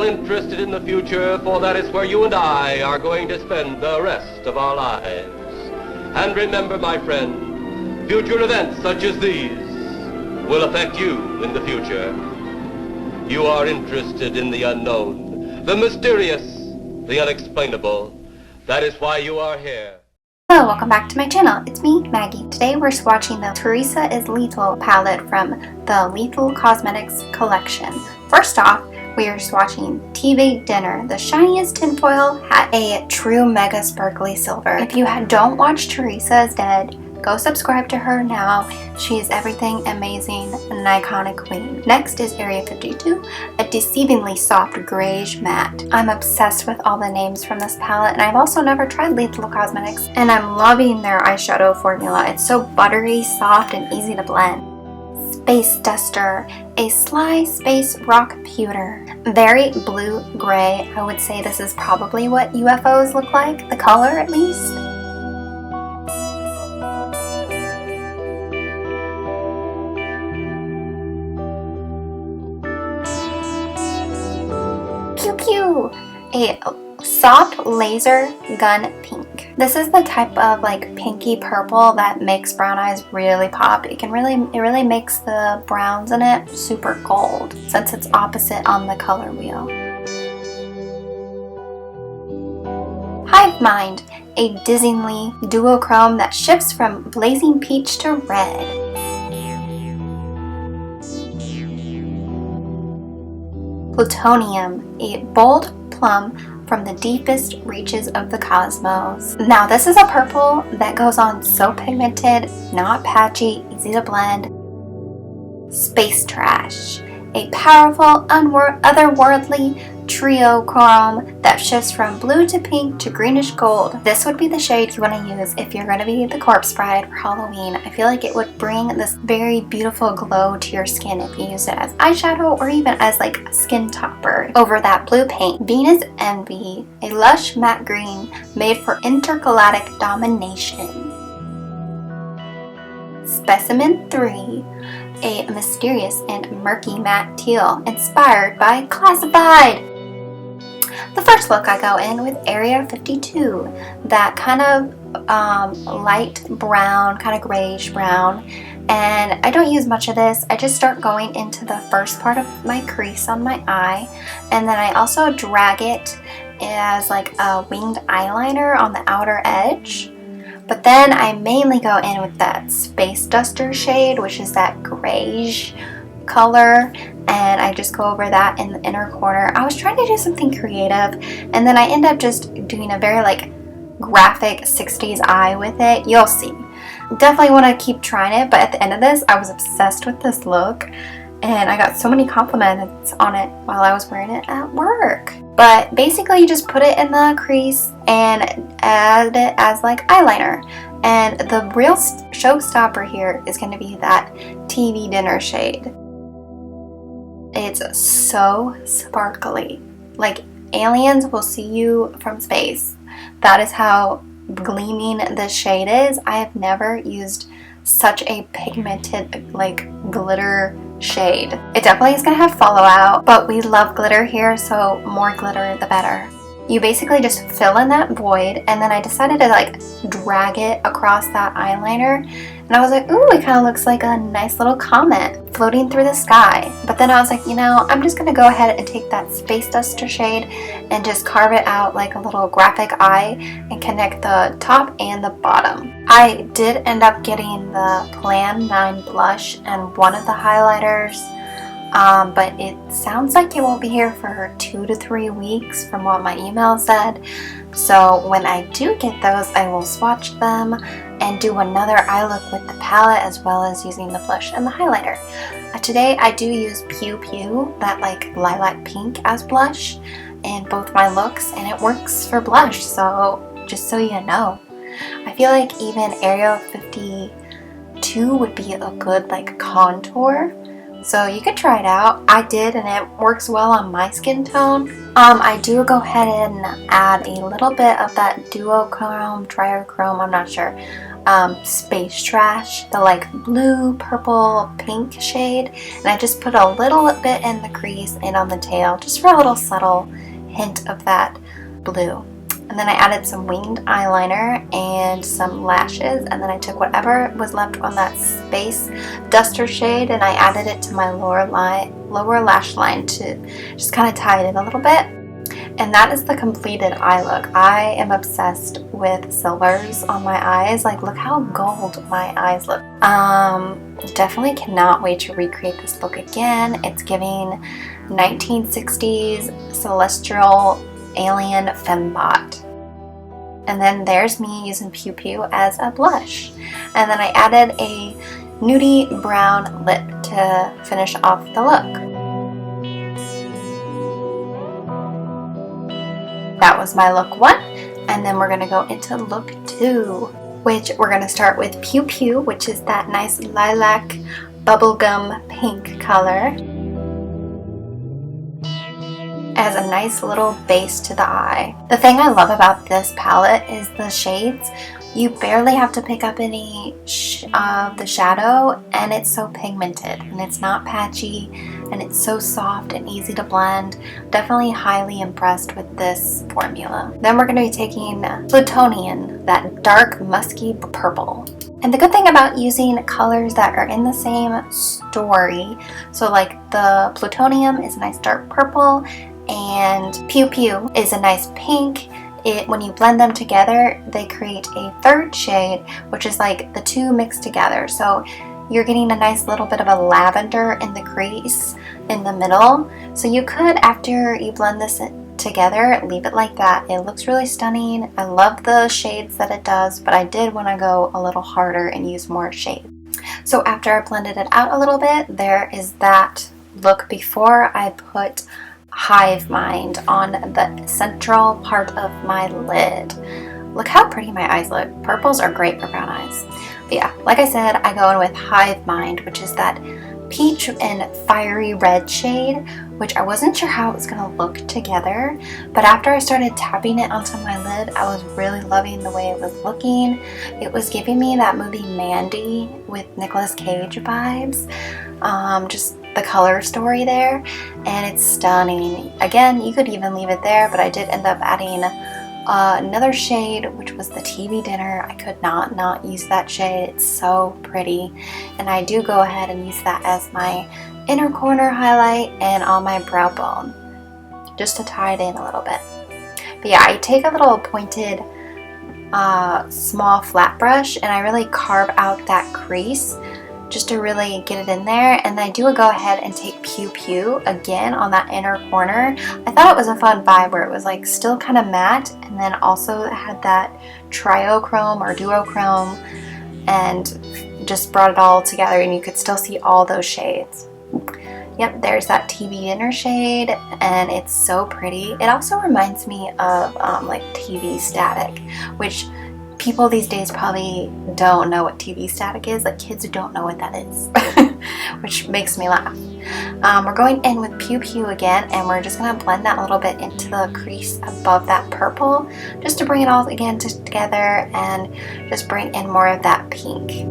interested in the future, for that is where you and I are going to spend the rest of our lives. And remember, my friend, future events such as these will affect you in the future. You are interested in the unknown, the mysterious, the unexplainable. That is why you are here. Hello, welcome back to my channel. It's me, Maggie. Today we're swatching the Theresa is Lethal palette from the Lethal Cosmetics collection. First off, we are swatching TV Dinner. The shiniest tinfoil had a true mega sparkly silver. If you don't watch Theresa is Dead, go subscribe to her now. She is everything amazing and an iconic queen. Next is Area 52, a deceivingly soft grayish matte. I'm obsessed with all the names from this palette, and I've also never tried Lethal Cosmetics, and I'm loving their eyeshadow formula. It's so buttery, soft, and easy to blend. Space Duster, a sly space rock pewter. Very blue-gray. I would say this is probably what UFOs look like, the color at least. A soft laser gun pink. This is the type of like pinky purple that makes brown eyes really pop. It really makes the browns in it super gold since it's opposite on the color wheel. Hive Mind, a dizzyingly duochrome that shifts from blazing peach to red. Plutonian, a bold plum from the deepest reaches of the cosmos. Now this is a purple that goes on so pigmented, not patchy, easy to blend. Space Trash, a powerful, otherworldly trio chrome that shifts from blue to pink to greenish gold. This would be the shade you want to use if you're going to be the corpse bride for Halloween. I feel like it would bring this very beautiful glow to your skin if you use it as eyeshadow or even as like a skin topper over that blue paint. Venus Envy, a lush matte green made for intergalactic domination. Specimen 3, a mysterious and murky matte teal inspired by Classified. The first look I go in with Area 52, that kind of light brown, kind of grayish brown, and I don't use much of this. I just start going into the first part of my crease on my eye, and then I also drag it as like a winged eyeliner on the outer edge. But then I mainly go in with that Space Duster shade, which is that grayish color, and I just go over that in the inner corner. I was trying to do something creative, and then I end up just doing a very like graphic 60s eye with it. You'll see. Definitely want to keep trying it, but at the end of this, I was obsessed with this look, and I got so many compliments on it while I was wearing it at work. But basically you just put it in the crease and add it as like eyeliner. And the real showstopper here is going to be that TV Dinner shade. It's so sparkly. Like aliens will see you from space. That is how gleaming this shade is. I have never used such a pigmented like glitter shade. It definitely is going to have fallout, but we love glitter here, so more glitter the better. You basically just fill in that void, and then I decided to like drag it across that eyeliner, and I was like, ooh, it kind of looks like a nice little comet floating through the sky. But then I was like, you know, I'm just going to go ahead and take that Space Duster shade and just carve it out like a little graphic eye and connect the top and the bottom. I did end up getting the Plan 9 blush and one of the highlighters, but it sounds like it won't be here for 2 to 3 weeks from what my email said. So when I do get those, I will swatch them and do another eye look with the palette as well as using the blush and the highlighter. Today I do use Pew Pew, that like lilac pink as blush in both my looks, and it works for blush, so just so you know. I feel like even Area 52 would be a good like contour, so you could try it out. I did, and it works well on my skin tone. I do go ahead and add a little bit of that duochrome, triochrome, I'm not sure, space trash, the like blue, purple, pink shade, and I just put a little bit in the crease and on the tail, just for a little subtle hint of that blue. And then I added some winged eyeliner and some lashes, and then I took whatever was left on that space duster shade and I added it to my lower lash line to just kind of tie it in a little bit. And that is the completed eye look. I am obsessed with silvers on my eyes. Like, look how gold my eyes look. Definitely cannot wait to recreate this look again. It's giving 1960s celestial alien fembot. And then there's me using Pew Pew as a blush. And then I added a nudie brown lip to finish off the look. That was my look 1, and then we're gonna go into look 2, which we're gonna start with Pew Pew, which is that nice lilac bubblegum pink color, as a nice little base to the eye. The thing I love about this palette is the shades. You barely have to pick up any of the shadow, and it's so pigmented, and it's not patchy, and it's so soft and easy to blend. Definitely highly impressed with this formula. Then we're going to be taking Plutonian, that dark musky purple. And the good thing about using colors that are in the same story, so like the Plutonium is a nice dark purple, and Pew Pew is a nice pink. When you blend them together, they create a third shade, which is like the two mixed together. So you're getting a nice little bit of a lavender in the crease in the middle. So you could, after you blend this together, leave it like that. It looks really stunning. I love the shades that it does, but I did want to go a little harder and use more shade. So after I blended it out a little bit, there is that look before I put Hive Mind on the central part of my lid. Look how pretty my eyes look. Purples are great for brown eyes. But yeah, like I said, I go in with Hive Mind, which is that peach and fiery red shade, which I wasn't sure how it was going to look together, but after I started tapping it onto my lid, I was really loving the way it was looking. It was giving me that movie Mandy with Nicolas Cage vibes. Just the color story there, and it's stunning. Again, you could even leave it there, but I did end up adding another shade, which was the TV dinner. I could not use that shade. It's so pretty, and I do go ahead and use that as my inner corner highlight and on my brow bone, just to tie it in a little bit. But yeah, I take a little pointed small flat brush and I really carve out that crease just to really get it in there, and I do go ahead and take Pew Pew again on that inner corner. I thought it was a fun vibe where it was like still kind of matte, and then also it had that triochrome or duochrome, and just brought it all together, and you could still see all those shades. Yep, there's that TV dinner shade, and it's so pretty. It also reminds me of like TV static, which people these days probably don't know what TV static is. Like, kids don't know what that is, which makes me laugh. We're going in with Pew Pew again, and we're just going to blend that a little bit into the crease above that purple, just to bring it all again together and just bring in more of that pink.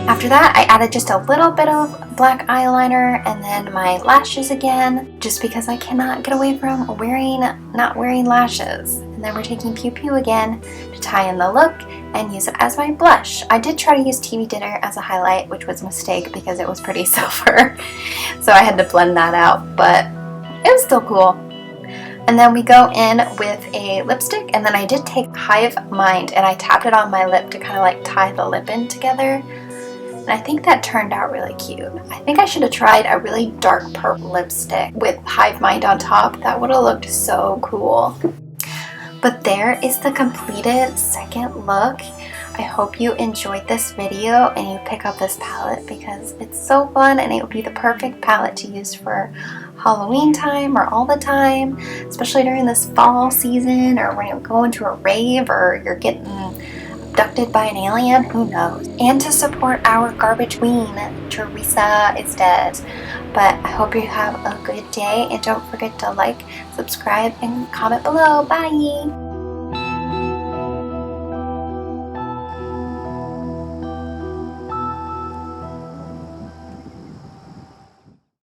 After that, I added just a little bit of black eyeliner and then my lashes again, just because I cannot get away from not wearing lashes. And then we're taking Pew Pew again to tie in the look and use it as my blush. I did try to use TV dinner as a highlight, which was a mistake because it was pretty silver. So I had to blend that out, but it was still cool. And then we go in with a lipstick, and then I did take Hive Mind and I tapped it on my lip to kind of like tie the lip in together. And I think that turned out really cute. I think I should have tried a really dark purple lipstick with Hive Mind on top. That would have looked so cool. But there is the completed second look. I hope you enjoyed this video and you pick up this palette because it's so fun, and it would be the perfect palette to use for Halloween time or all the time, especially during this fall season, or when you're going to a rave or you're getting abducted by an alien, who knows. And to support our garbage queen, Theresa is dead. But I hope you have a good day, and don't forget to like, subscribe, and comment below. Bye!